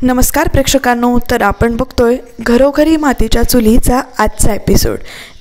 नमस्कार प्रेक्षकांनो, तर आपण बघतोय घरोघरी मातीच्या चुलीचा आजचा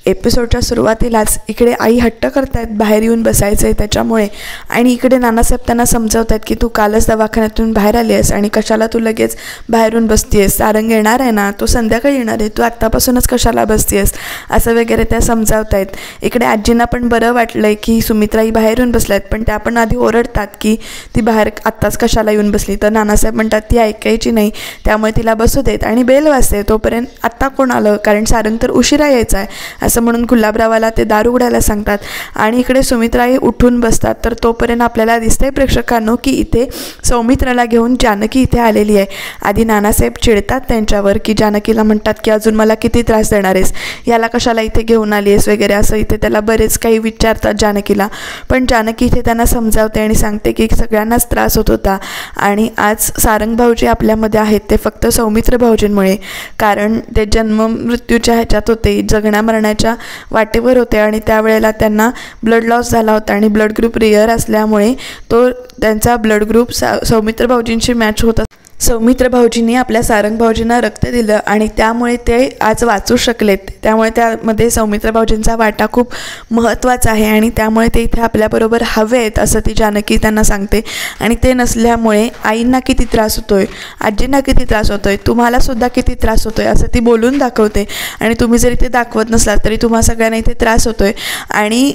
एपिसोडच्या सुरुवातीलाच इकडे आई हट्ट करतायत बाहेर येऊन बसायचं आहे त्याच्यामुळे, आणि इकडे नानासाहेब त्यांना समजावत आहेत की तू कालच दवाखान्यातून बाहेर आली आहेस आणि कशाला तू लगेच बाहेरून बसतीयस, सारंग येणार आहे ना, तो संध्याकाळी येणार आहे, तू आत्तापासूनच कशाला बसतीयस असं वगैरे त्या समजावत आहेत. इकडे आजींना पण बरं वाटलं आहे की सुमित्राई बाहेर येऊन बसल्या आहेत, पण त्या पण आधी ओरडतात की ती बाहेर आत्ताच कशाला येऊन बसली. तर नानासाहेब म्हणतात ती ऐकायची नाही, त्यामुळे तिला बसू देत, आणि बेल वाजते तोपर्यंत आत्ता कोण आलं, कारण सारंग तर उशिरा यायचा आहे असं म्हणून गुलाबरावाला ते दार उघडायला सांगतात. आणि इकडे सुमित्राई उठून बसतात. तर तोपर्यंत आपल्याला दिसतंय प्रेक्षकांनो की इथे सौमित्राला घेऊन जानकी इथे आलेली आहे. आधी नानासाहेब चिडतात त्यांच्यावर की जानकीला म्हणतात की अजून मला किती त्रास देणार आहेस, याला कशाला इथे घेऊन आली आहेस वगैरे असं इथे त्याला बरेच काही विचारतात जानकीला. पण जानकी इथे त्यांना समजावते आणि सांगते की सगळ्यांनाच त्रास होत होता आणि आज सारंग भाऊजी आपल्यामध्ये आहेत ते फक्त सौमित्र भाऊजींमुळे, कारण ते जन्म मृत्यूच्या ह्याच्यात होते, जगण्या मरण्याच्या वाटेवर होते आणि त्यावेळेला त्यांना ब्लड लॉस झाला होता आणि ब्लड ग्रुप रिअर असल्यामुळे तो त्यांचा ब्लड ग्रुप सौमित्र भाऊजींशी मॅच होता. सौमित्र भाऊजींनी आपल्या सारंग भाऊजींना रक्त दिलं आणि त्यामुळे ते आज वाचू शकलेत. त्यामुळे त्यामध्ये सौमित्र भाऊजींचा वाटा खूप महत्त्वाचा आहे आणि त्यामुळे ते इथे आपल्याबरोबर हवे आहेत असं ती जानकी त्यांना सांगते. आणि ते नसल्यामुळे आईंना किती त्रास होतोय, आजींना किती त्रास होतोय, तुम्हालासुद्धा किती त्रास होतोय असं ती बोलून दाखवते. आणि तुम्ही जरी ते दाखवत नसलात तरी तुम्हा सगळ्यांना इथे त्रास होतोय आणि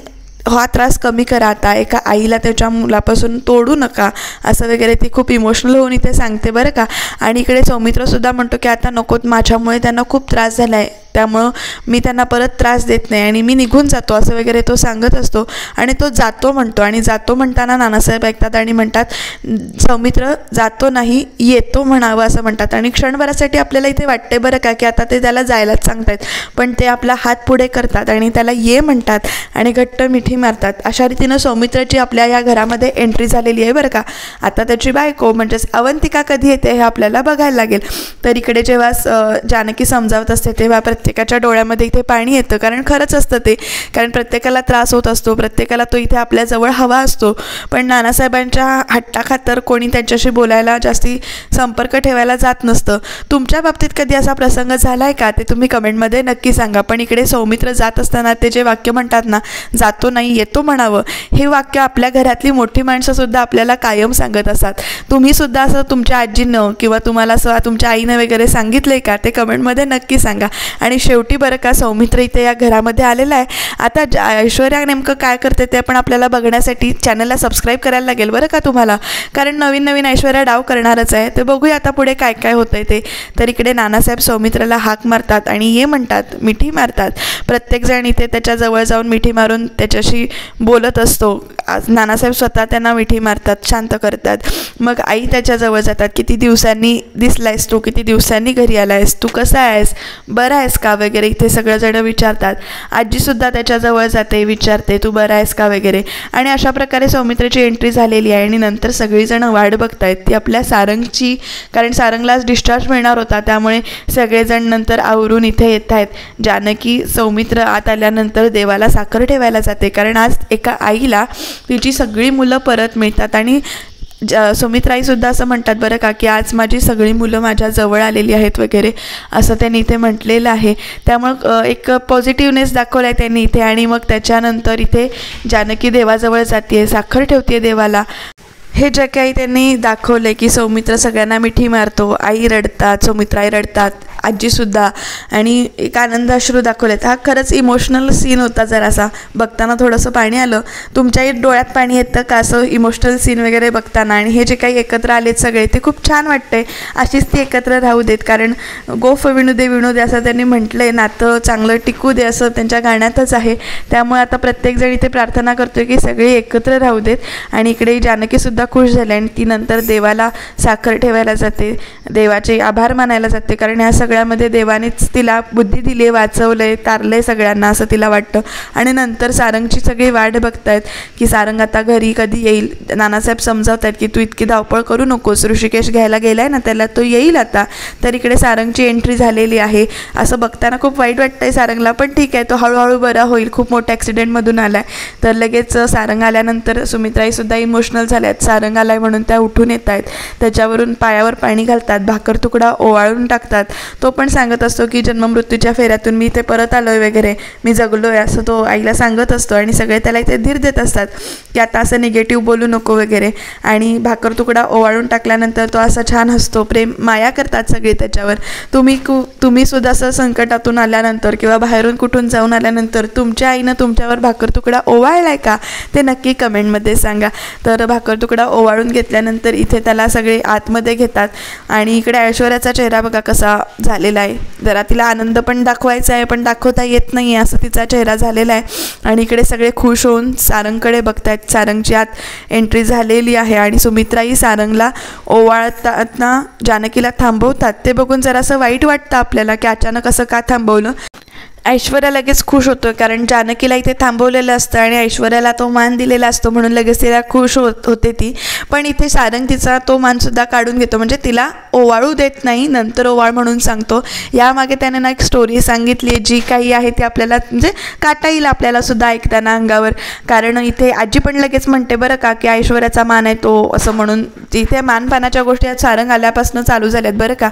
हा त्रास कमी करा, आता एका आईला त्याच्या मुलापासून तोडू नका असं वगैरे ती खूप इमोशनल होऊन इथे सांगते बरं का. आणि इकडे सौमित्रसुद्धा म्हणतो की आता नकोत, माझ्यामुळे त्यांना खूप त्रास झाला आहे, त्यामुळं मी त्यांना परत त्रास देत नाही आणि मी निघून जातो असं वगैरे तो सांगत असतो. आणि तो जातो म्हणतो, आणि जातो म्हणताना नानासाहेब ऐकतात आणि म्हणतात सौमित्र जातो नाही येतो म्हणावं असं म्हणतात. आणि क्षणभरासाठी आपल्याला इथे वाटते बरं का की आता ते त्याला जायलाच सांगतायत, पण ते आपला हात पुढे करतात आणि त्याला ये म्हणतात आणि घट्ट मिठी मारतात. अशा रीतीनं सौमित्राची आपल्या या घरामध्ये एंट्री झालेली आहे बरं का. आता त्याची बायको म्हणजेच अवंतिका कधी येते हे आपल्याला बघायला लागेल. तर इकडे जेव्हा जानकी समजावत असते तेव्हा प्रत्येकाच्या डोळ्यामध्ये इथे पाणी येतं, कारण खरंच असतं ते, कारण प्रत्येकाला त्रास होत असतो, प्रत्येकाला तो इथे आपल्याजवळ हवा असतो, पण नानासाहेबांच्या हट्टाखातर कोणी त्यांच्याशी बोलायला जास्ती संपर्क ठेवायला जात नसतं. तुमच्या बाबतीत कधी असा प्रसंग झाला आहे का ते तुम्ही कमेंटमध्ये नक्की सांगा. पण इकडे सौमित्र जात असताना ते जे वाक्य म्हणतात ना, जातो नाही येतो म्हणावं, हे वाक्य आपल्या घरातली मोठी माणसंसुद्धा आपल्याला कायम सांगत असतात. तुम्हीसुद्धा असं तुमच्या आजीनं किंवा तुम्हाला असं तुमच्या आईनं वगैरे सांगितलं आहे का ते कमेंटमध्ये नक्की सांगा. आणि शेवटी बरं का सौमित्र इथे या घरामध्ये आलेला आहे. आता ऐश्वर्या नेमकं काय करते ते पण आपल्याला बघण्यासाठी चॅनलला सबस्क्राईब करायला लागेल बरं का तुम्हाला, कारण नवीन नवीन ऐश्वर्या डाव करणारच आहे. तर बघूया आता पुढे काय काय होतं आहे ते. तर इकडे नानासाहेब सौमित्राला हाक मारतात आणि ये म्हणतात, मिठी मारतात. प्रत्येकजण इथे त्याच्याजवळ जाऊन मिठी मारून त्याच्याशी बोलत असतो. नानासाहेब स्वतः त्यांना मिठी मारतात, शांत करतात. मग आई त्याच्याजवळ जातात, किती दिवसांनी दिसलायस तू, किती दिवसांनी घरी आलायस, तू कसा आहेस, बरा आहेस का वगैरे इथे सगळेजण विचारतात. आजीसुद्धा त्याच्याजवळ जाते, विचारते तू बरा आहेस का वगैरे. आणि अशा प्रकारे सौमित्राची एंट्री झालेली आहे. आणि नंतर सगळीजणं वाट बघतायत ती आपल्या सारंगची, कारण सारंगलाच डिस्चार्ज मिळणार होता, त्यामुळे सगळेजण नंतर आवरून इथे येत आहेत. जानकी सौमित्र आत आल्यानंतर देवाला साखर ठेवायला जाते, कारण आज एका आईला तिची सगळी मुलं परत मिळतात. आणि सुमित्राईसुद्धा असं म्हणतात बरं का की आज माझी सगळी मुलं माझ्या जवळ आलेली आहेत वगैरे असं त्यांनी इथे म्हटलेलं आहे. त्यामुळं एक पॉझिटिव्हनेस दाखवला आहे त्यांनी इथे. आणि मग त्याच्यानंतर इथे जानकी देवाजवळ जाते, साखर ठेवते देवाला. हे जे काही त्यांनी दाखवलं आहे की सौमित्र सगळ्यांना मिठी मारतो, आई रडतात, सौमित्राई रडतात, आजीसुद्धा, आणि एक आनंद अश्रू दाखवलेत. हा खरंच इमोशनल सीन होता, जरासा बघताना थोडंसं पाणी आलं. तुमच्याही डोळ्यात पाणी येतं का असं इमोशनल सीन वगैरे बघताना? आणि हे जे काही एकत्र आलेत सगळे ते खूप छान वाटतंय. अशीच ती एकत्र राहू देत, कारण गोफ विणू दे असं त्यांनी म्हटलं आहे, नातं चांगलं टिकू दे असं त्यांच्या गाण्यातच आहे. त्यामुळे आता प्रत्येकजण इथे प्रार्थना करतोय की सगळे एकत्र राहू देत. आणि इकडे जानकीसुद्धा खुश झाले आणि ती नंतर देवाला साखर ठेवायला जाते, देवाचे आभार मानायला जाते, कारण ह्या सगळ्यामध्ये देवानेच तिला बुद्धी दिली, वाचवलंय, तारलंय सगळ्यांना असं तिला वाटतं. आणि नंतर सारंगची सगळी वाट बघतायत की सारंग आता घरी कधी येईल. नानासाहेब समजावत आहेत की तू इतकी धावपळ करू नकोस, ऋषिकेश घ्यायला गेलाय ना त्याला, तो येईल आता. तर इकडे सारंगची एंट्री झालेली आहे. असं बघताना खूप वाईट वाटतंय सारंगला, पण ठीक आहे, तो हळूहळू बरा होईल, खूप मोठ्या ॲक्सिडेंटमधून आलाय. तर लगेच सारंग आल्यानंतर सुमित्राईसुद्धा इमोशनल झाल्यात. सारंग आलाय म्हणून त्या उठून येत आहेत, त्याच्यावरून पायावर पाणी घालतात, भाकर तुकडा ओवाळून टाकतात. तो पण सांगत असतो की जन्ममृत्यूच्या फेऱ्यातून मी इथे परत आलोय वगैरे, मी जगलोय असं तो आईला सांगत असतो. आणि सगळे त्याला इथे धीर देत असतात की आता असं निगेटिव्ह बोलू नको वगैरे. आणि भाकर तुकडा ओवाळून टाकल्यानंतर तो असा छान हसतो, प्रेम माया करतात सगळे त्याच्यावर. तुम्ही सुद्धा असं संकटातून आल्यानंतर किंवा बाहेरून कुठून जाऊन आल्यानंतर तुमच्या आईनं तुमच्यावर भाकर तुकडा ओवाळलाय का ते नक्की कमेंटमध्ये सांगा. तर भाकर तुकडा ओवाळून घेतल्यानंतर इथे त्याला सगळे आतमध्ये घेतात. आणि इकडे ऐश्वर्याचा चेहरा बघा कसा झालेला आहे. जरा तिला आनंद पण दाखवायचा आहे पण दाखवता येत नाही आहे असं तिचा चेहरा झालेला आहे. आणि इकडे सगळे खुश होऊन सारंगकडे बघतायत. सारंगची आत एंट्री झालेली आहे आणि सुमित्राही सारंगला ओवाळताना जानकीला थांबवतात. ते बघून जरासं वाईट वाटतं आपल्याला की अचानक असं का थांबवलं. ऐश्वर्या लगेच खुश होतो कारण जानकीला इथे थांबवलेलं असतं आणि ऐश्वर्याला तो मान दिलेला असतो म्हणून लगेच तिला खुश होते ती. पण इथे सारंग तिचा तो मानसुद्धा काढून घेतो, म्हणजे तिला ओवाळू देत नाही, नंतर ओवाळ म्हणून सांगतो. यामागे त्याने ना एक स्टोरी सांगितली आहे जी काही आहे ती आपल्याला म्हणजे काटा येईल आपल्याला सुद्धा ऐकताना अंगावर. कारण इथे आजी पण लगेच म्हणते बरं का की ऐश्वर्याचा मान आहे तो असं म्हणून. इथे मानपानाच्या गोष्टी सारंग आल्यापासून चालू झाल्यात बरं का.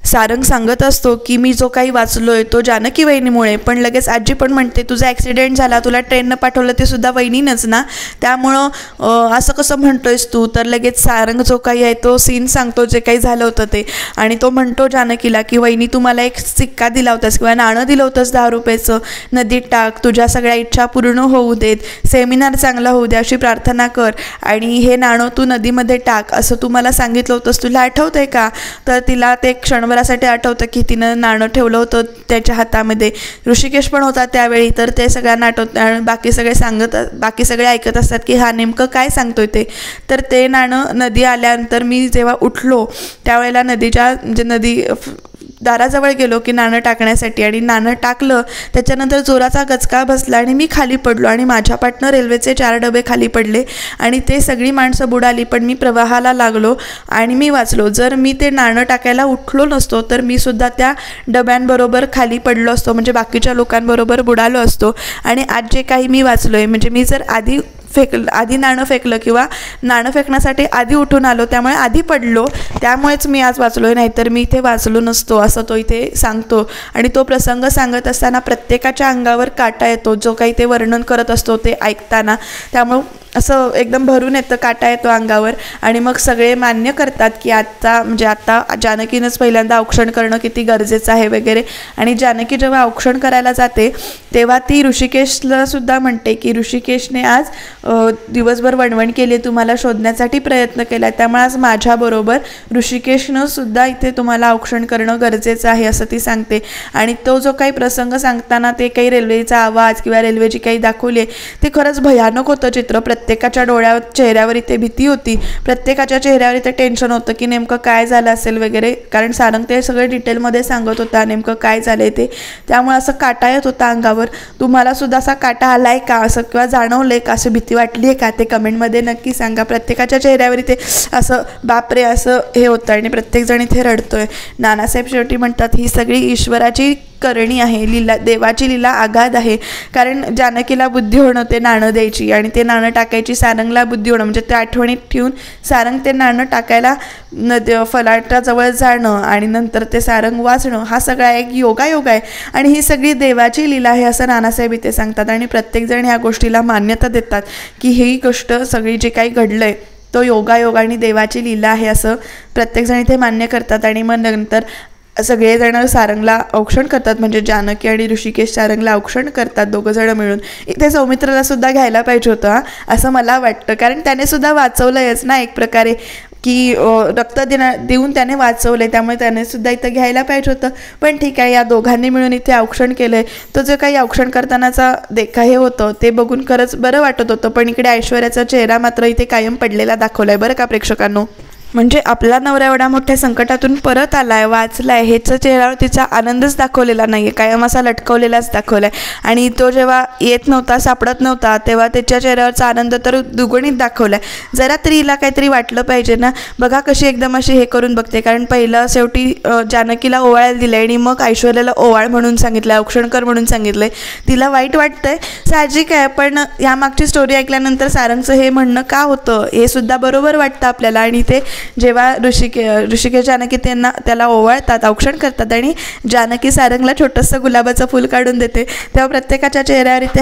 सारंग सांगत असतो की मी जो काही वाचलोय तो जानकी वहिनीमुळे, पण लगेच आजी पण म्हणते तुझा ॲक्सिडेंट झाला, तुला ट्रेननं पाठवलं ते सुद्धा वहिनीनंच ना, त्यामुळं असं कसं म्हणतोयस तू. तर लगेच सारंग जो काही आहे तो सीन सांगतो जे काही झालं होतं ते. आणि तो म्हणतो जानकीला की वहिनी तुम्हाला एक सिक्का दिला होतास किंवा नाणं दिलं होतंस 10 रुपयाचं, नदीत टाक, तुझ्या सगळ्या इच्छा पूर्ण होऊ देत, सेमिनार चांगला होऊ दे अशी प्रार्थना कर आणि हे नाणं तू नदीमध्ये टाक असं तू मला सांगितलं होतंस, तुला आठवतं आहे का. तर तिला ते क्षणभरासाठी आठवतं की तिनं नाणं ठेवलं होतं त्याच्या हातामध्ये. ऋषिकेश पण होता त्यावेळी. तर ते सगळ्यांना आठवतं. बाकी सगळे ऐकत असतात की हा नेमकं काय सांगतोय ते. तर ते नाणं नदी आल्यानंतर मी जेव्हा उठलो त्यावेळेला नदी दाराजवळ गेलो की नाणं टाकण्यासाठी आणि नाणं टाकलं. त्याच्यानंतर जोराचा गचका बसला आणि मी खाली पडलो आणि माझ्या पाटनं रेल्वेचे 4 डबे खाली पडले आणि ते सगळी माणसं बुडाली, पण मी प्रवाहाला लागलो आणि मी वाचलो. जर मी ते नाणं टाकायला उठलो नसतो तर मी सुद्धा त्या डब्यांबरोबर खाली पडलो असतो, म्हणजे बाकीच्या लोकांबरोबर बुडालो असतो. आणि आज जे काही मी वाचलो आहे म्हणजे मी जर आधी नाणं फेकलं किंवा नाणं फेकण्यासाठी आधी उठून आलो त्यामुळे आधी पडलो, त्यामुळेच मी आज वाचलो, नाहीतर मी इथे वाचलो नसतो असं तो इथे सांगतो. आणि तो प्रसंग सांगत असताना प्रत्येकाच्या अंगावर काटा येतो जो काही ते वर्णन करत असतो ते ऐकताना. त्यामुळं असं एकदम भरून येतं, काटा येतो अंगावर. आणि मग सगळे मान्य करतात की आता जानकीनंच पहिल्यांदा औक्षण करणं किती गरजेचं आहे वगैरे. आणि जानकी जेव्हा औक्षण करायला जाते तेव्हा ती ऋषिकेशला सुद्धा म्हणते की ऋषिकेशने आज दिवसभर वणवण केली, तुम्हाला शोधण्यासाठी प्रयत्न केला, त्यामुळे आज माझ्याबरोबर ऋषिकेशनं सुद्धा इथे तुम्हाला औक्षण करणं गरजेचं आहे असं ती सांगते. आणि तो जो काही प्रसंग सांगताना ते काही रेल्वेचा आवाज किंवा रेल्वे जी काही दाखवली ते खरंच भयानक होतं चित्र. प्रत्येकाच्या चेहऱ्यावर इथे भीती होती, प्रत्येकाच्या चेहऱ्यावर इथे टेन्शन होतं की नेमकं काय झालं असेल वगैरे. कारण सारंग ते सगळे डिटेलमध्ये सांगत होता नेमकं काय झालंय ते. त्यामुळे असं काटा येत होता अंगावर. तुम्हाला सुद्धा असा काटा आलाय का असं किंवा जाणवलंय का, असं भीती वाटली आहे का ते कमेंटमध्ये नक्की सांगा. प्रत्येकाच्या चेहऱ्यावर इथे असं बापरे असं हे होतं आणि प्रत्येकजण इथे रडतोय. नानासाहेब शेवटी म्हणतात ही सगळी ईश्वराची करणी आहे, देवाची लीला आगाध आहे. कारण जानकीला बुद्धी होणं ते नाणं द्यायची आणि ते नाणं टाकायची, सारंगला बुद्धी होणं म्हणजे ते आठवणीत ठेवून सारंग ते नाणं टाकायला फलाटाजवळ जाणं आणि नंतर ते सारंग वाचणं, हा सगळा एक योगायोग आहे आणि ही सगळी देवाची लीला आहे असं नानासाहेब इथे सांगतात. आणि प्रत्येकजण ह्या गोष्टीला मान्यता देतात की ही गोष्ट सगळी जे काही घडलं आहे तो योगायोग आणि देवाची लीला आहे असं प्रत्येकजण इथे मान्य करतात. आणि मग नंतर सगळेजण सारंगला औक्षण करतात, म्हणजे जानकी आणि ऋषिकेश सारंगला औक्षण करतात दोघंजणं मिळून. इथे सौमित्रला सुद्धा घ्यायला पाहिजे होतं असं मला वाटतं, कारण त्याने सुद्धा वाचवलंयच ना एक प्रकारे की रक्त देऊन त्याने वाचवलं आहे, त्यामुळे त्याने सुद्धा इथं घ्यायला पाहिजे होतं. पण ठीक आहे, या दोघांनी मिळून इथे औक्षण केलं आहे. तो जो काही औक्षण करतानाचा हे होतं ते बघून खरंच बरं वाटत होतं. पण इकडे ऐश्वर्याचा चेहरा मात्र इथे कायम पडलेला दाखवला आहे बरं का प्रेक्षकांनो. म्हणजे आपला नवरा एवढ्या मोठ्या संकटातून परत आलाय, वाचलाय, ह्याचा चेहऱ्यावर तिचा आनंदच दाखवलेला नाही आहे, कायम असा लटकवलेलाच दाखवला आहे. आणि तो जेव्हा येत नव्हता, सापडत नव्हता, तेव्हा त्याच्या चेहऱ्यावरचा आनंद तर दुगणीत दाखवला आहे. जरा तरी हिला काहीतरी वाटलं पाहिजे ना. बघा कशी एकदम अशी हे करून बघते, कारण पहिलं शेवटी जानकीला ओवाळायला दिलं आणि मग ऐश्वर्याला ओवाळ म्हणून सांगितलं, औक्षणकर म्हणून सांगितलं. तिला वाईट वाटतंय, साहजिक आहे. पण यामागची स्टोरी ऐकल्यानंतर सारंगचं हे म्हणणं का होतं हे सुद्धा बरोबर वाटतं आपल्याला. आणि ते जेव्हा ऋषिकेश जानकी त्याला ओवाळतात, औक्षण करतात आणि जानकी सारंगला छोटंसं गुलाबाचं फूल काढून देते, तेव्हा प्रत्येकाच्या चेहऱ्यावर इथे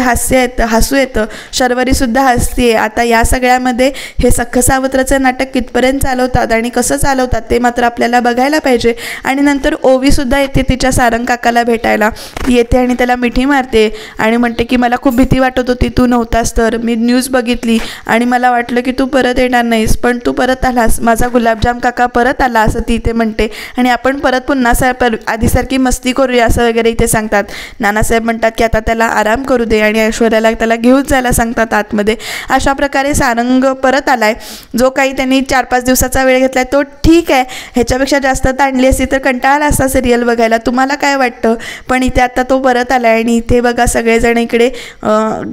हसू येतं. शर्वरीसुद्धा हसतीये. आता या सगळ्यामध्ये हे सख्ख सावत्रचं नाटक कितपर्यंत चालवतात आणि कसं चालवतात ते मात्र आपल्याला बघायला पाहिजे. आणि नंतर ओवीसुद्धा येते तिच्या सारंग काकाला भेटायला. ती येते आणि त्याला मिठी मारते आणि म्हणते की मला खूप भीती वाटत होती तू नव्हतास तर. मी न्यूज बघितली आणि मला वाटलं की तू परत येणार नाहीस, पण तू परत आलास. माझा गुलाबजाम काका परत आला असं ती इथे म्हणते आणि आपण परत पुन्हा आधीसारखी मस्ती करूया असं वगैरे इथे सांगतात. नानासाहेब म्हणतात की आता त्याला आराम करू दे आणि ऐश्वर्याला त्याला घेऊन जायला सांगतात आतमध्ये. अशा प्रकारे सारंग परत आलाय. जो काही त्यांनी 4-5 दिवसाचा वेळ घेतलाय तो ठीक आहे. ह्याच्यापेक्षा जास्त ताणली असती तर कंटाळा असता सिरियल बघायला. तुम्हाला काय वाटतं? पण इथे आता तो परत आलाय आणि इथे बघा सगळेजण इकडे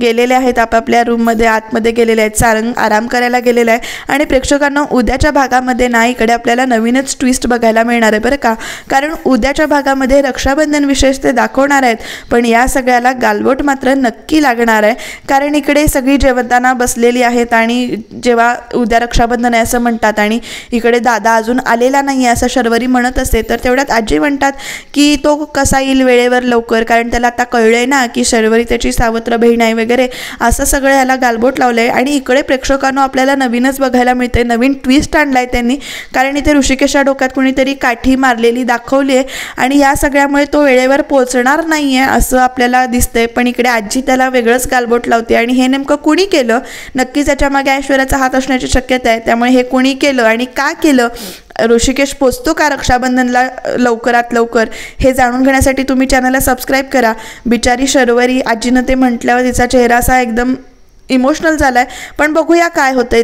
गेलेले आहेत आपापल्या रूममध्ये, आतमध्ये गेलेले आहेत. सारंग आराम करायला गेलेला आहे आणि प्रेक्षकांना उद्याच्या भागामध्ये ना इकडे आपल्याला नवीनच ट्विस्ट बघायला मिळणार आहे बरं का. कारण उद्याच्या भागामध्ये रक्षाबंधन विशेष ते दाखवणार आहेत, पण या सगळ्याला गालबोट मात्र नक्की लागणार आहे. कारण इकडे सगळी जेवताना बसलेली आहेत आणि जेव्हा उद्या रक्षाबंधन आहे असं म्हणतात आणि इकडे दादा अजून आलेला नाही आहे असं शर्वरी म्हणत असते, तर तेवढ्यात आजी म्हणतात की तो कसा येईल वेळेवर लवकर, कारण त्याला आता कळलंय ना की शर्वरी त्याची सावत्र बहीण आहे वगैरे. असं सगळं याला गालबोट लावलंय आणि इकडे प्रेक्षकांना आपल्याला नवीनच बघायला मिळते. नवीन ट्विस्ट आणलाय त्यांनी, कारण इथे ऋषिकेशच्या डोक्यात कुणीतरी काठी मारलेली दाखवली आहे आणि या सगळ्यामुळे तो वेळेवर पोहोचणार नाही आहे असं आपल्याला दिसतंय. पण इकडे आजी त्याला वेगळंच गालबोट लावते आणि हे नेमकं कुणी केलं, नक्कीच याच्या मागे ऐश्वर्याचा हात असण्याची शक्यता आहे. त्यामुळे हे कुणी केलं आणि का केलं, ऋषिकेश पोचतो का रक्षाबंधनला लवकरात लवकर, हे जाणून घेण्यासाठी तुम्ही चॅनलला सबस्क्राईब करा. बिचारी शर्वरी आजीनं ते म्हटल्यावर तिचा चेहरा असा एकदम इमोशनल झालाय, पण बघूया काय होतंय.